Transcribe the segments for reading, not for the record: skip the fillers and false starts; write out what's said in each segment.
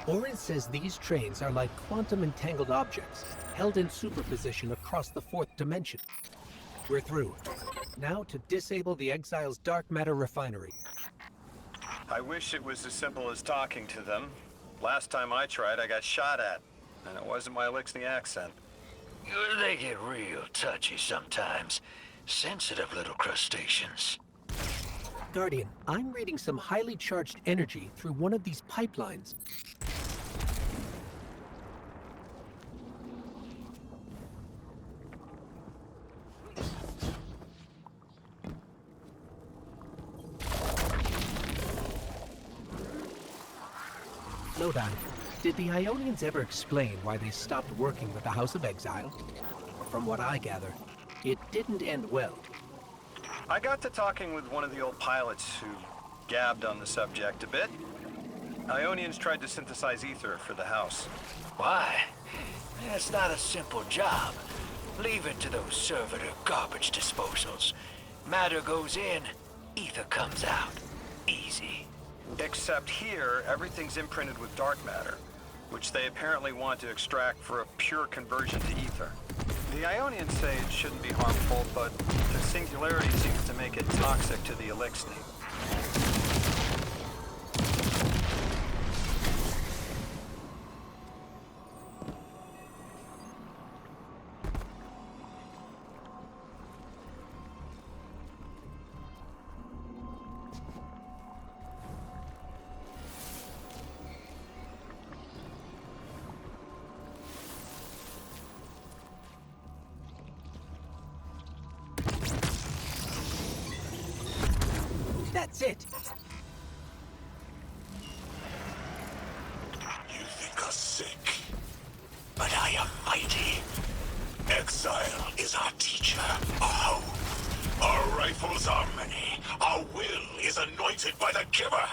Orin says these trains are like quantum entangled objects, held in superposition across the fourth dimension. We're through. Now to disable the Exile's dark matter refinery. I wish it was as simple as talking to them. Last time I tried, I got shot at. And it wasn't my Elixir accent. They get real touchy sometimes. Sensitive little crustaceans. Guardian, I'm reading some highly charged energy through one of these pipelines. Lodi, did the Ionians ever explain why they stopped working with the House of Exile? From what I gather, it didn't end well. I got to talking with one of the old pilots who gabbed on the subject a bit. Ionians tried to synthesize ether for the house. Why? That's not a simple job. Leave it to those servitor garbage disposals. Matter goes in, ether comes out. Easy. Except here, everything's imprinted with dark matter, which they apparently want to extract for a pure conversion to ether. The Ionians say it shouldn't be harmful, but the singularity seems to make it toxic to the Elixir. That's it! You think us sick, but I am mighty. Exile is our teacher, our home. Our rifles are many. Our will is anointed by the giver.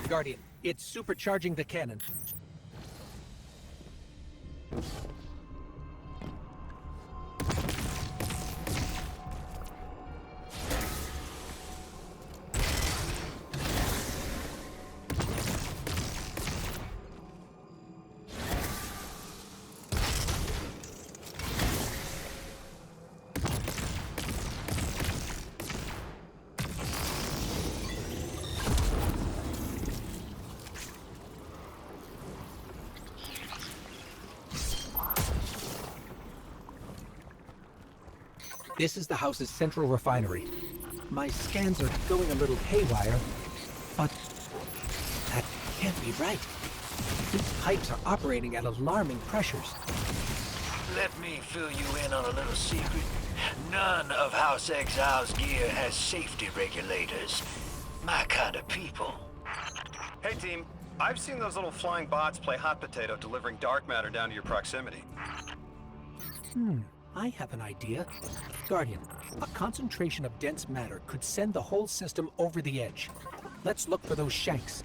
Guardian, it's supercharging the cannon. This is the house's central refinery. My scans are going a little haywire, but that can't be right. These pipes are operating at alarming pressures. Let me fill you in on a little secret. None of House Exile's gear has safety regulators. My kind of people. Hey team, I've seen those little flying bots play hot potato delivering dark matter down to your proximity. I have an idea. Guardian, a concentration of dense matter could send the whole system over the edge. Let's look for those shanks.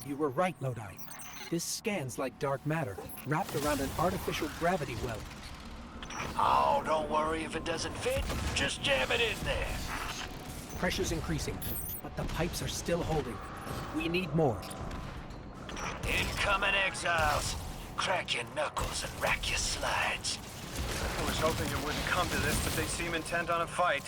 You were right, Lodi. This scans like dark matter, wrapped around an artificial gravity well. Oh, don't worry if it doesn't fit. Just jam it in there. Pressure's increasing, but the pipes are still holding. We need more. Incoming exiles. Crack your knuckles and rack your slides. I was hoping it wouldn't come to this, but they seem intent on a fight.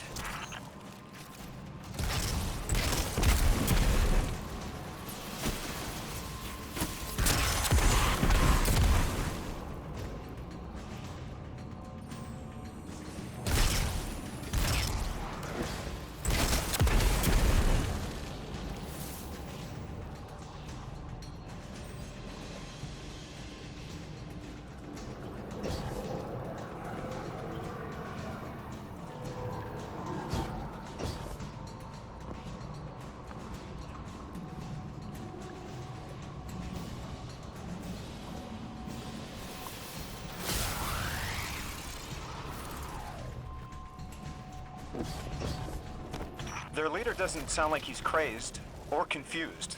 Their leader doesn't sound like he's crazed or confused.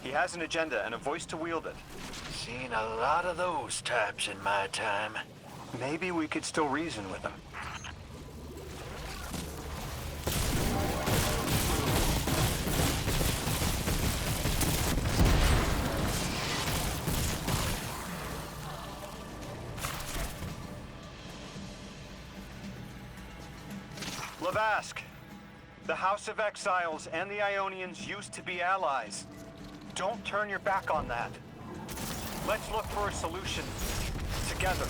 He has an agenda and a voice to wield it. Seen a lot of those types in my time. Maybe we could still reason with him. Lavask, the House of Exiles and the Ionians used to be allies. Don't turn your back on that. Let's look for a solution together.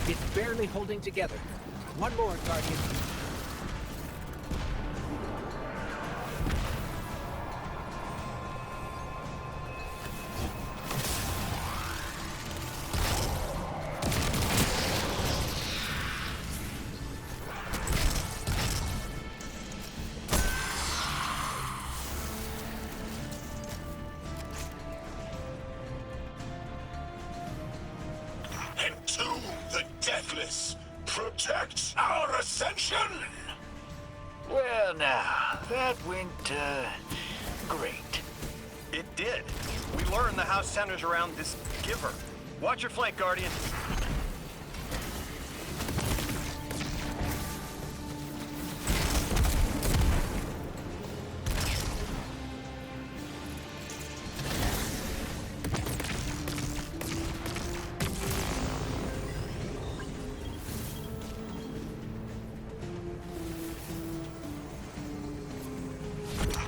It's barely holding together. One more, Guardian. Entomb the deathless. Protect our ascension. Well now, that went, great. It did. We learned the house centers around this giver. Watch your flank, Guardian.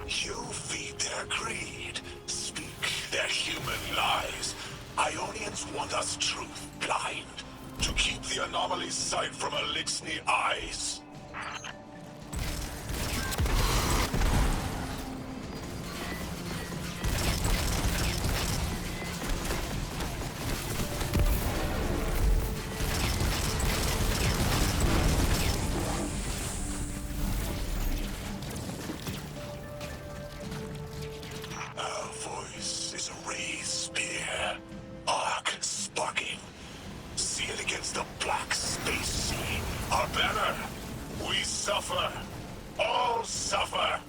You feed their greed, speak their human lies. Ionians want us truth blind, to keep the anomaly's sight from Elixni eyes. Our voice is a raised spear, arc sparking. See it against the black space sea. Our banner. We suffer. All suffer.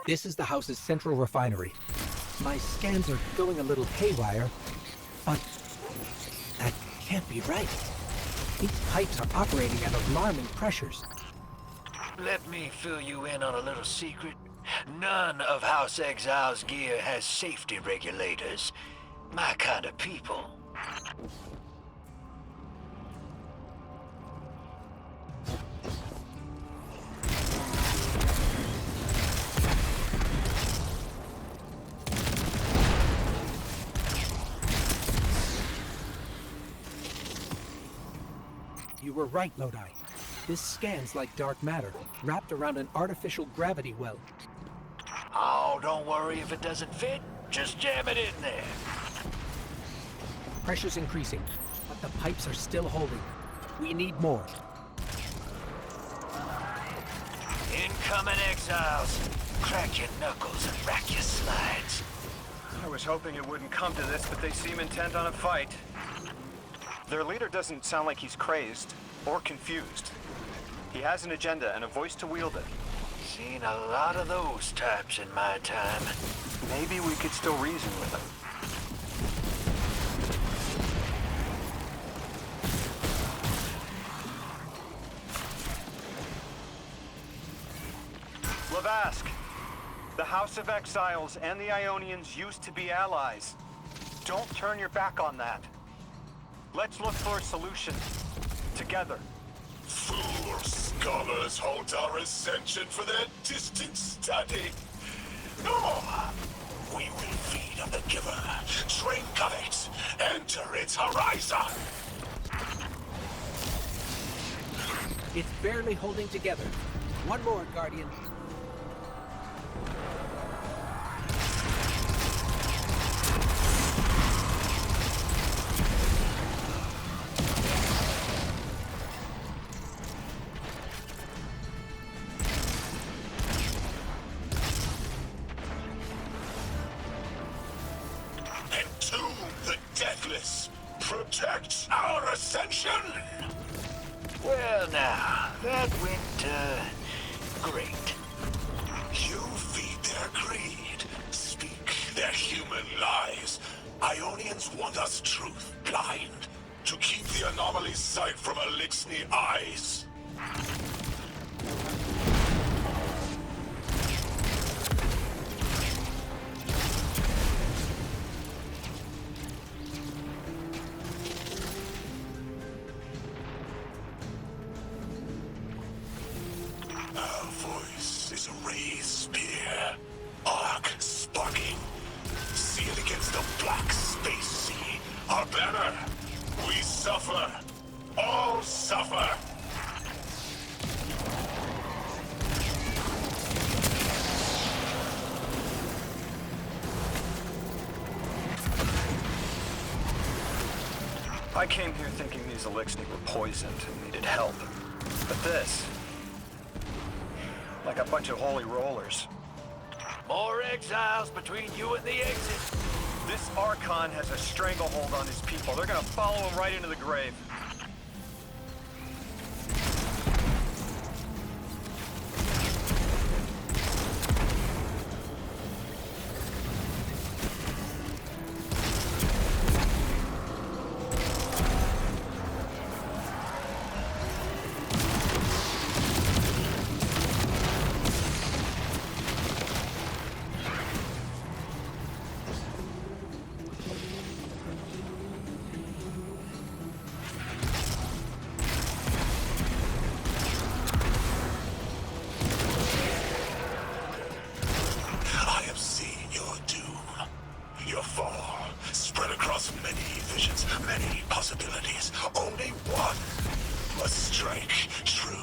This is the house's central refinery. My scans are going a little haywire, but that can't be right. These pipes are operating at alarming pressures. Let me fill you in on a little secret. None of House Exile's gear has safety regulators. My kind of people. You were right, Lodi. This scans like dark matter, wrapped around an artificial gravity well. Oh, don't worry if it doesn't fit. Just jam it in there. Pressure's increasing, but the pipes are still holding. We need more. Incoming exiles. Crack your knuckles and rack your slides. I was hoping it wouldn't come to this, but they seem intent on a fight. Their leader doesn't sound like he's crazed or confused. He has an agenda and a voice to wield it. Seen a lot of those types in my time. Maybe we could still reason with them. Lavask, the House of Exiles and the Ionians used to be allies. Don't turn your back on that. Let's look for a solution. Together. Fool scholars hold our ascension for their distant study. No! We will feed on the giver, drink of it, enter its horizon! It's barely holding together. One more, Guardian. Entomb the deathless! Protect our ascension! Well now, that went, great. You feed their greed, speak their human lies. Ionians want us truth blind, to keep the anomaly's sight from Elixni eyes. Our voice is a raised spear, arc sparking. Sealed against the black space sea. Our banner, we suffer. All suffer. I came here thinking these Elixni were poisoned and needed help. But this... like a bunch of holy rollers. More exiles between you and the exit. This Archon has a stranglehold on his people. They're gonna follow him right into the grave. I have seen your doom. Your fall, spread across many visions, many possibilities. Only one must strike true.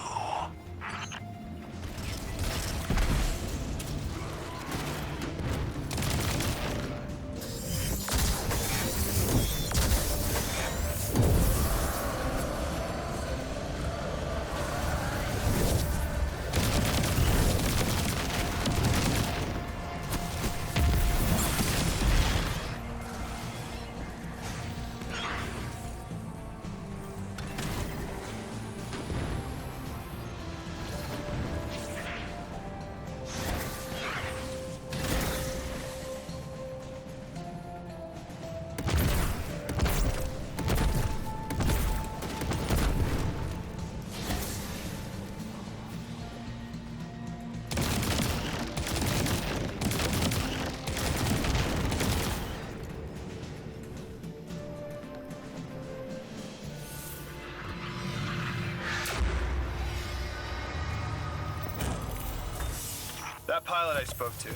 That pilot I spoke to,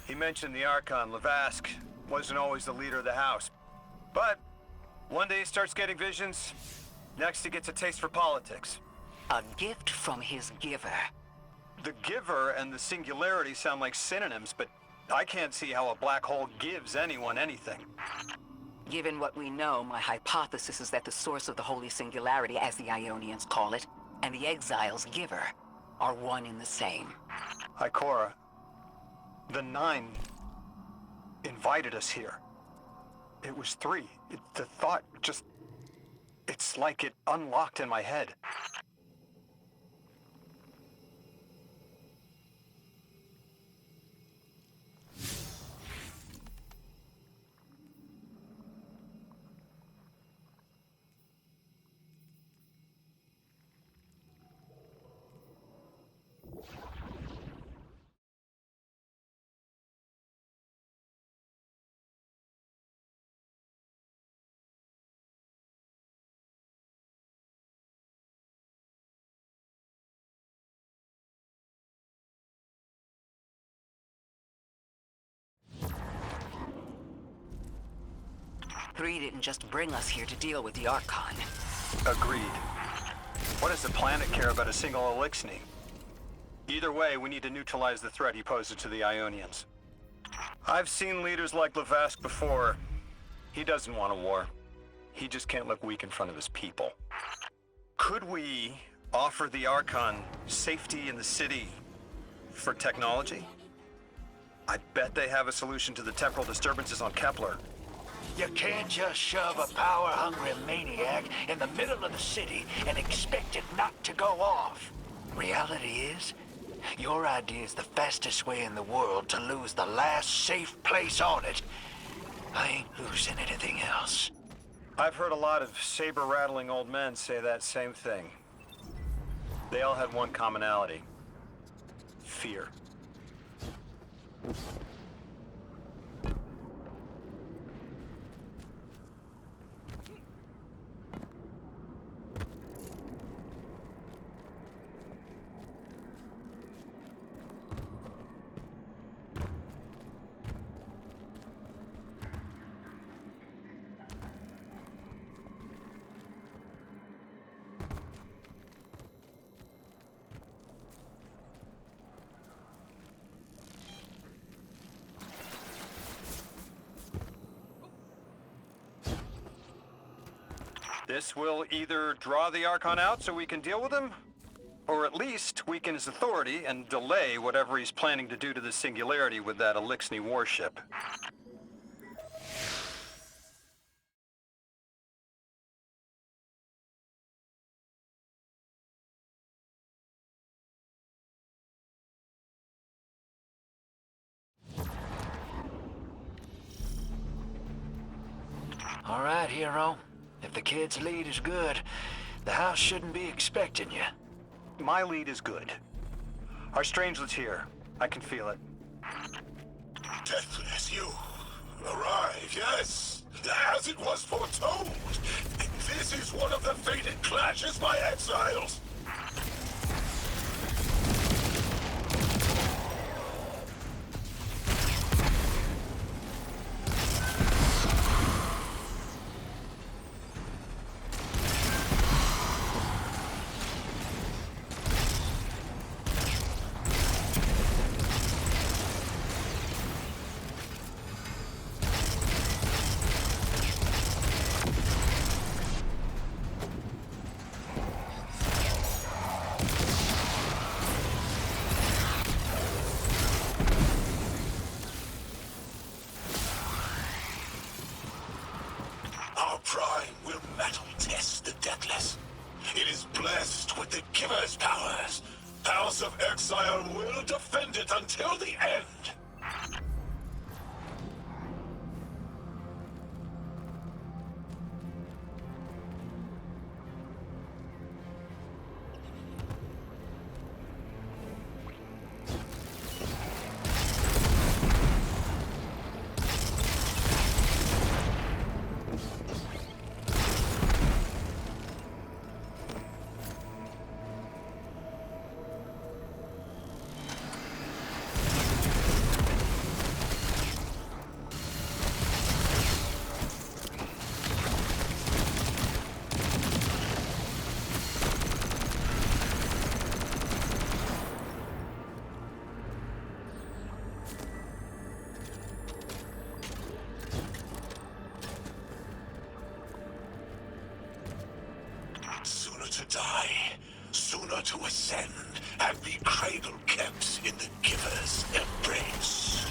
he mentioned the Archon, Lavask, wasn't always the leader of the house. But one day he starts getting visions, next he gets a taste for politics. A gift from his giver. The giver and the singularity sound like synonyms, but I can't see how a black hole gives anyone anything. Given what we know, my hypothesis is that the source of the Holy Singularity, as the Ionians call it, and the Exile's giver are one and the same. Ikora, the Nine invited us here. It was 3. The thought just... it's like it unlocked in my head. Three didn't just bring us here to deal with the Archon. Agreed. What does the planet care about a single Elixni? Either way, we need to neutralize the threat he poses to the Ionians. I've seen leaders like Lavask before. He doesn't want a war. He just can't look weak in front of his people. Could we offer the Archon safety in the city for technology? I bet they have a solution to the temporal disturbances on Kepler. You can't just shove a power-hungry maniac in the middle of the city and expect it not to go off. Reality is, your idea is the fastest way in the world to lose the last safe place on it. I ain't losing anything else. I've heard a lot of saber-rattling old men say that same thing. They all had one commonality. Fear. This will either draw the Archon out so we can deal with him, or at least weaken his authority and delay whatever he's planning to do to the Singularity with that Elixni warship. All right, hero. If the kid's lead is good, the house shouldn't be expecting you. My lead is good. Our strangelet's here. I can feel it. Deathless, you arrive, yes, as it was foretold. This is one of the fated clashes by exiles. Our prime will metal test the Deathless. It is blessed with the Giver's powers. House of Exile will defend it until the end. Sooner to die, sooner to ascend, and be cradle kept in the Giver's embrace.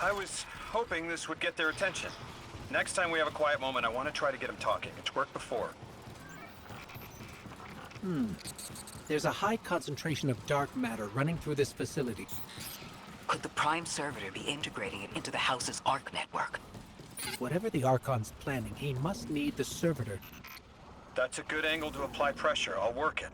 I was hoping this would get their attention. Next time we have a quiet moment, I want to try to get them talking. It's worked before. There's a high concentration of dark matter running through this facility. Could the Prime Servitor be integrating it into the house's Arc network? Whatever the Archon's planning, he must need the servitor. That's a good angle to apply pressure. I'll work it.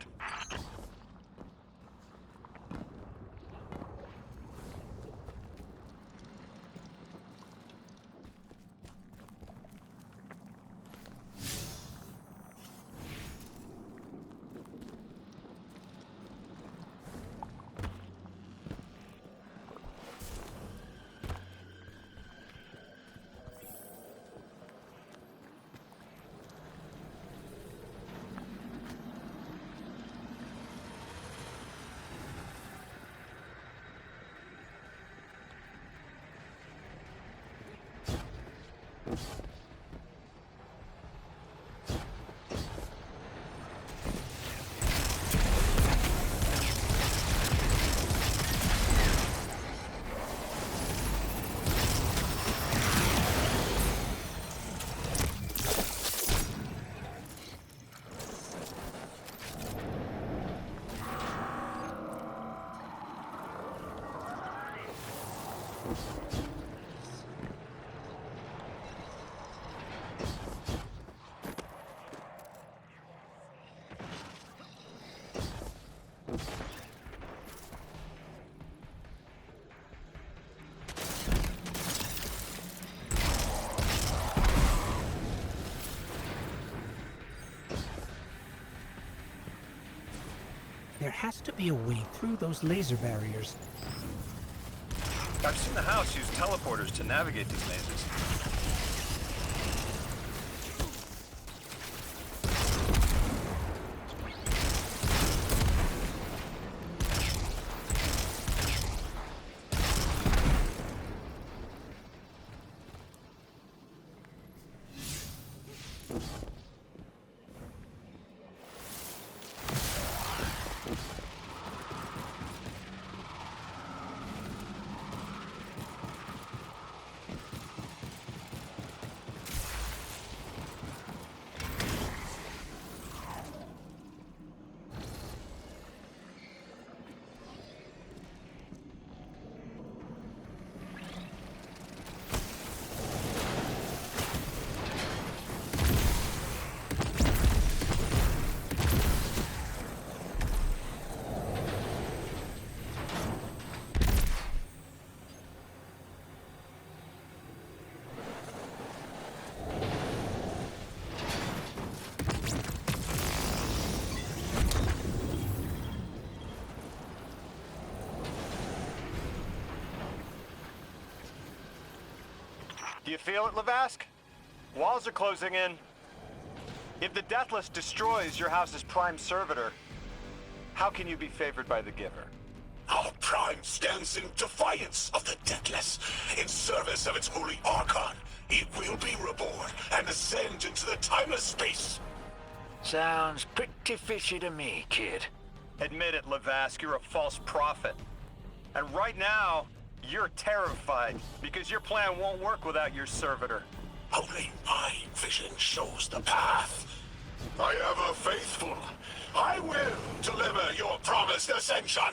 There has to be a way through those laser barriers. I've seen the house use teleporters to navigate these mazes. Do you feel it, Lavask? Walls are closing in. If the Deathless destroys your house's Prime Servitor, how can you be favored by the Giver? Our Prime stands in defiance of the Deathless. In service of its holy Archon, it will be reborn and ascend into the timeless space. Sounds pretty fishy to me, kid. Admit it, Lavask, you're a false prophet. And right now, you're terrified because your plan won't work without your servitor. Only my vision shows the path. I am a faithful. I will deliver your promised ascension.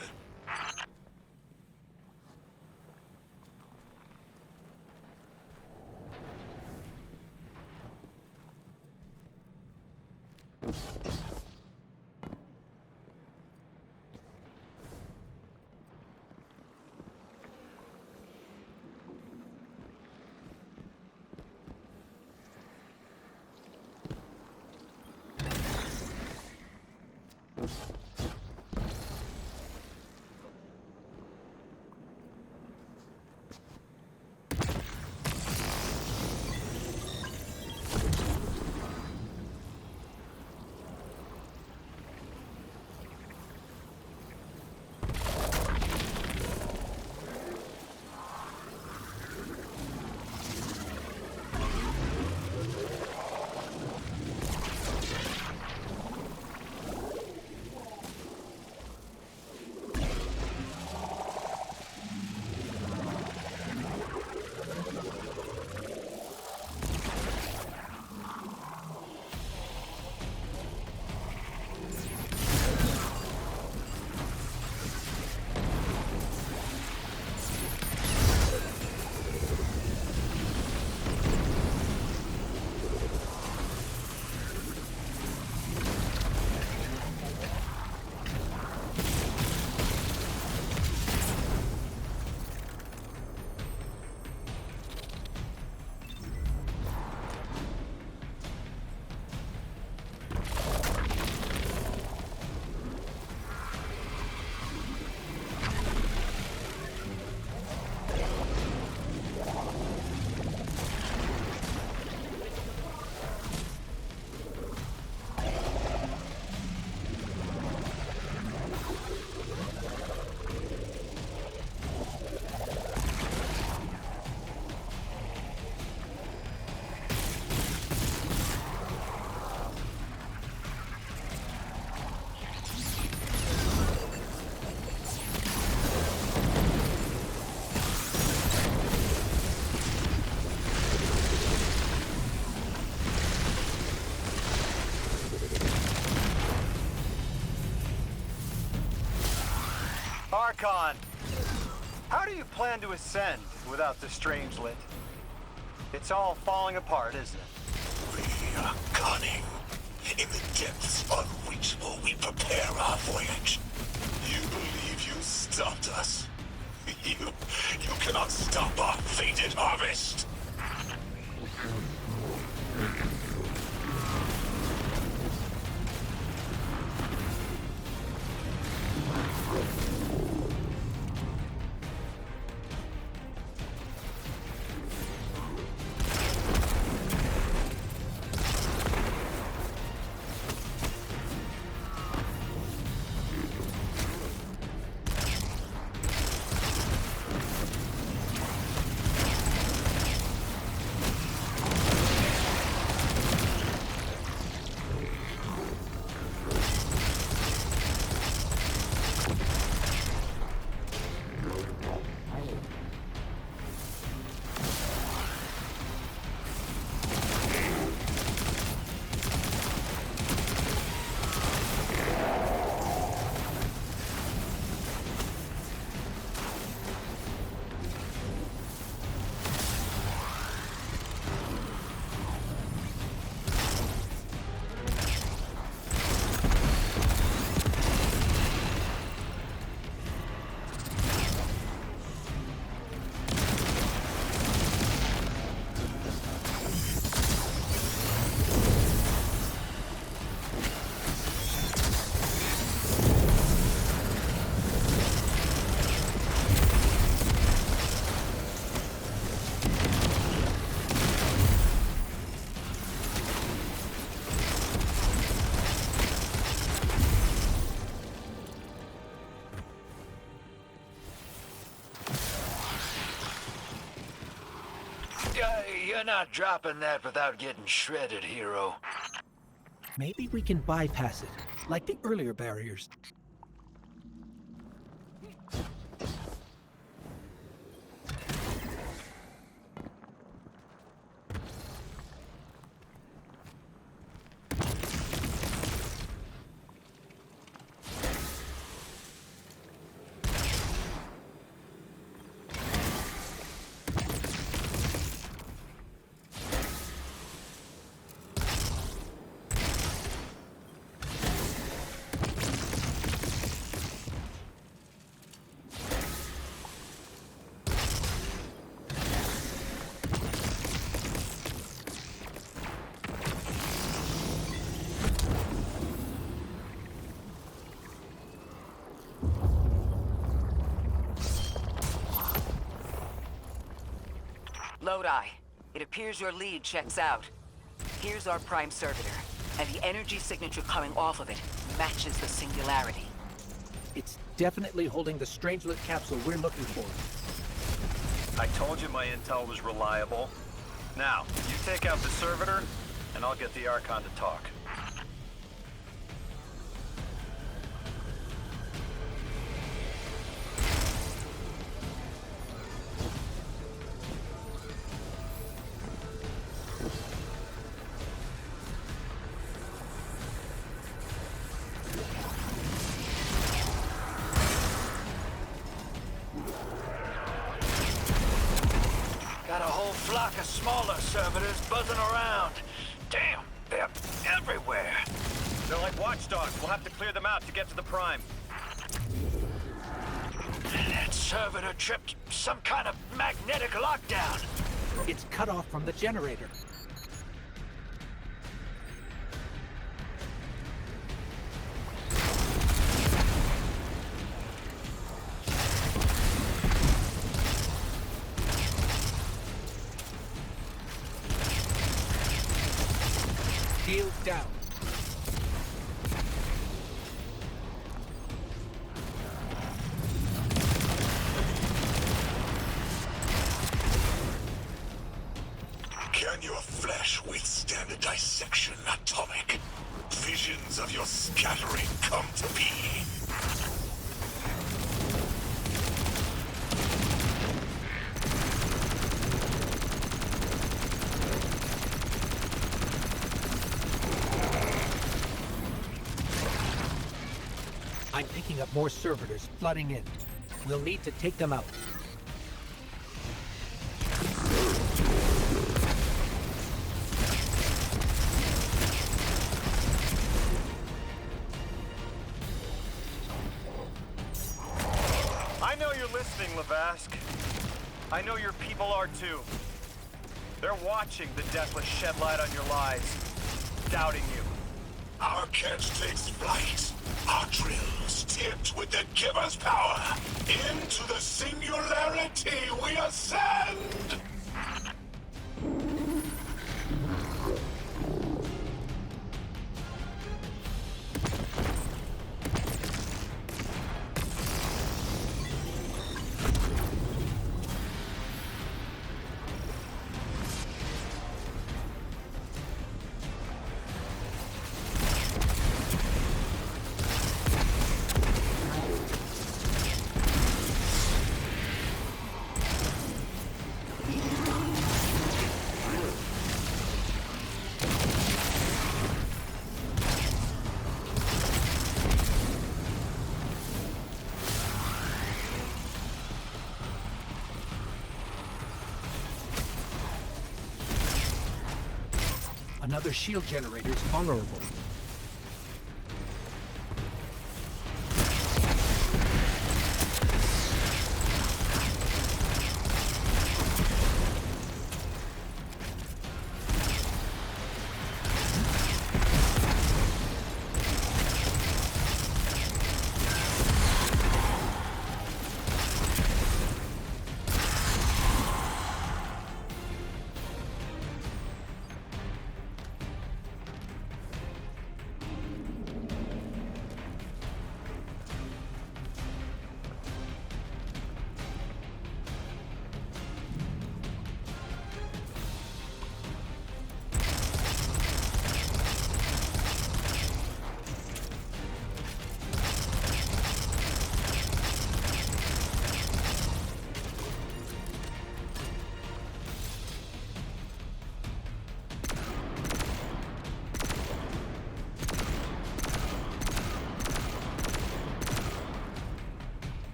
Archon! How do you plan to ascend without the Strangelet? It's all falling apart, isn't it? We are cunning. In the depths unreachable, we prepare our voyage. You believe you stopped us? You cannot stop our fated harvest! You're not dropping that without getting shredded, hero. Maybe we can bypass it, like the earlier barriers. Lodi, it appears your lead checks out. Here's our prime servitor, and the energy signature coming off of it matches the singularity. It's definitely holding the Strangelet capsule we're looking for. I told you my intel was reliable. Now, you take out the servitor, and I'll get the Archon to talk. Got a whole flock of smaller servitors buzzing around. Damn, they're everywhere. They're like watchdogs. We'll have to clear them out to get to the Prime. That servitor tripped some kind of magnetic lockdown. It's cut off from the generator. Shield down. Can your flesh withstand a dissection, Atomic? Visions of your scattering come to be. I'm picking up more servitors flooding in. We'll need to take them out. I know you're listening, Lavask. I know your people are too. They're watching the Deathless shed light on your lives, doubting you. Our catch takes flight. Our drills tipped with the Giver's power. Into the singularity we ascend! Another shield generator is vulnerable.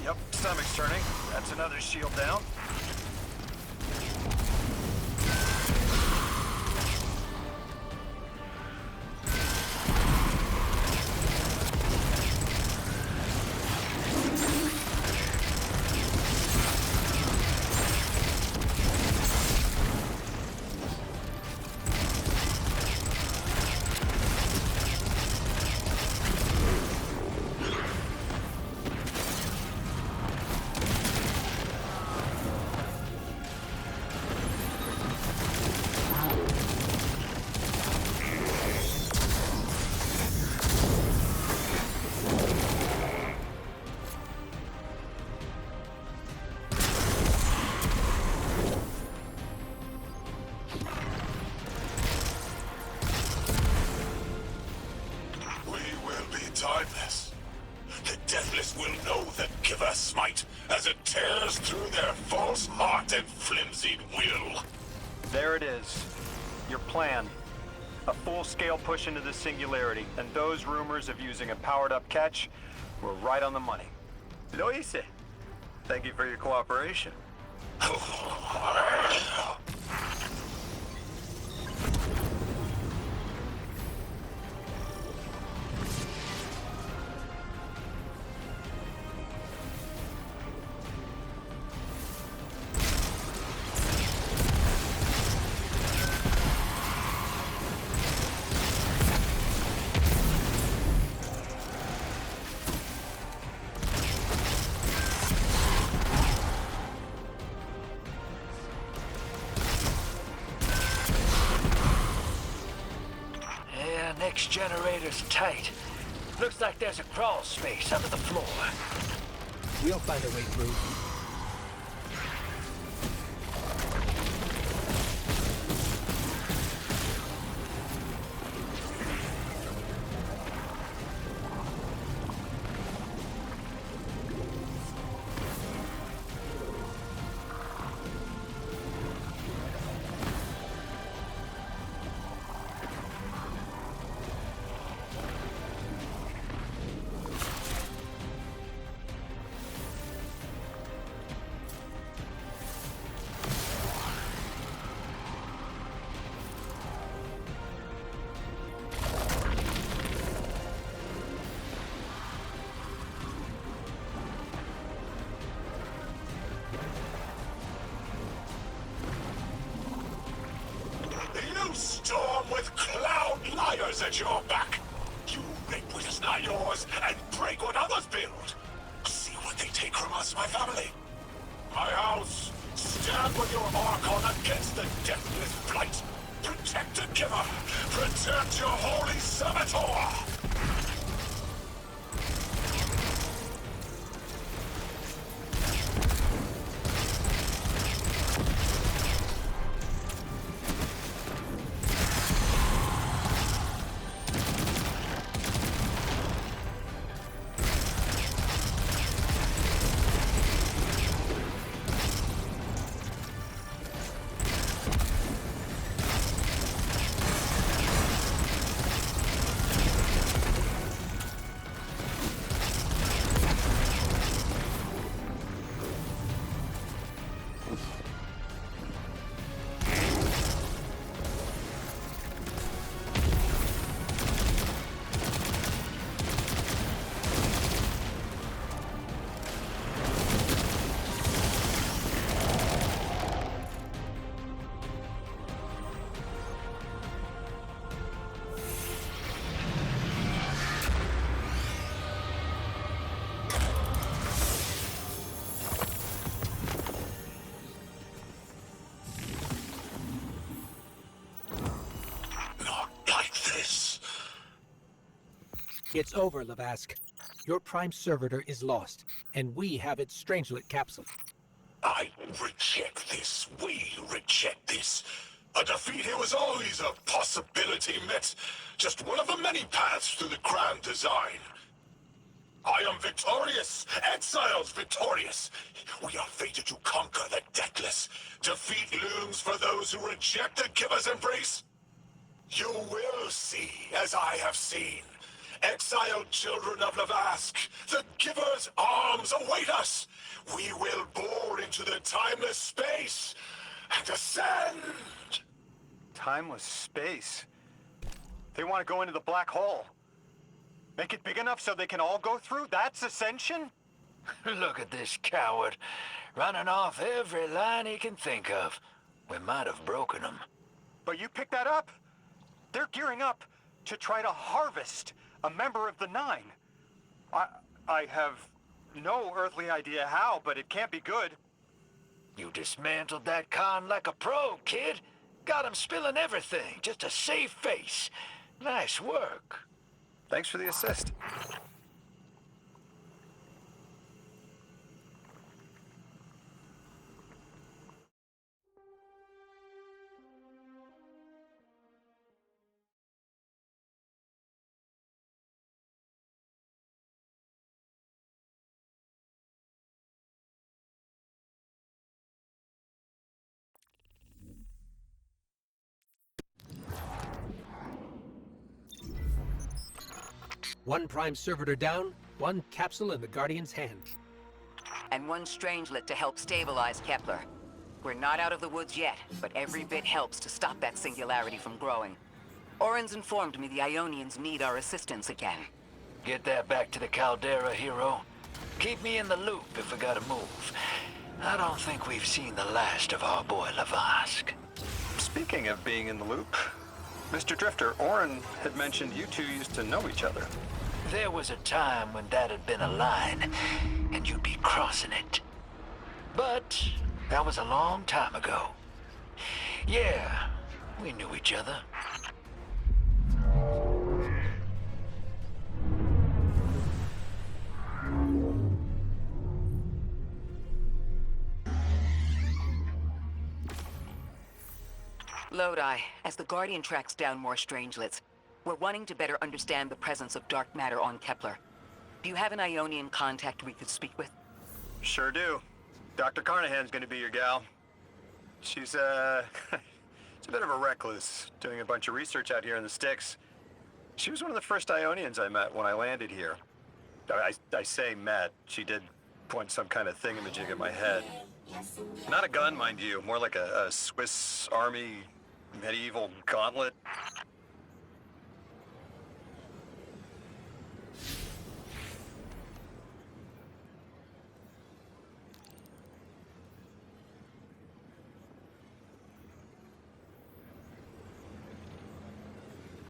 Yep, stomach's turning. That's another shield down. Timeless. The Deathless will know that Giver smite as it tears through their false heart and flimsied will. There it is. Your plan. A full-scale push into the singularity, and those rumors of using a powered-up catch were right on the money. Lo hice. Thank you for your cooperation. Yeah, next generator's tight. Looks like there's a crawl space under the floor. We'll find a way through. You storm with cloud liars at your back. You rape what is not yours and break what others build. See what they take from us, my family. My house, stand with your Archon against the deathless blight. Protect the giver. Protect your holy servitor. It's over, Lavask. Your prime servitor is lost, and we have its Strangelet capsule. I reject this. We reject this. A defeat here was always a possibility, Met. Just one of the many paths to the grand design. I am victorious. Exiles victorious. We are fated to conquer the deathless. Defeat looms for those who reject the giver's embrace. You will see, as I have seen. Exiled children of Lavask, the giver's arms await us. We will bore into the timeless space and ascend. Timeless space? They want to go into the black hole. Make it big enough so they can all go through? That's ascension? Look at this coward, running off every line he can think of. We might have broken him. But you picked that up. They're gearing up to try to harvest a member of the Nine. I have no earthly idea how, but it can't be good. You dismantled that con like a pro, kid. Got him spilling everything, just to save face. Nice work. Thanks for the assist. One prime servitor down, one capsule in the Guardian's hand. and one strangelet to help stabilize Kepler. We're not out of the woods yet, but every bit helps to stop that singularity from growing. Orin's informed me the Ionians need our assistance again. Get that back to the Caldera, hero. Keep me in the loop if we gotta move. I don't think we've seen the last of our boy Lavask. Speaking of being in the loop, Mr. Drifter, Orin had mentioned you two used to know each other. There was a time when that had been a line, and you'd be crossing it. But that was a long time ago. Yeah, we knew each other. Lodi, as the Guardian tracks down more strangelets, we're wanting to better understand the presence of dark matter on Kepler. Do you have an Ionian contact we could speak with? Sure do. Dr. Carnahan's gonna be your gal. She's, she's a bit of a recluse, doing a bunch of research out here in the sticks. She was one of the first Ionians I met when I landed here. I say met. She did point some kind of thingamajig at my head. Not a gun, mind you, more like a Swiss Army medieval gauntlet.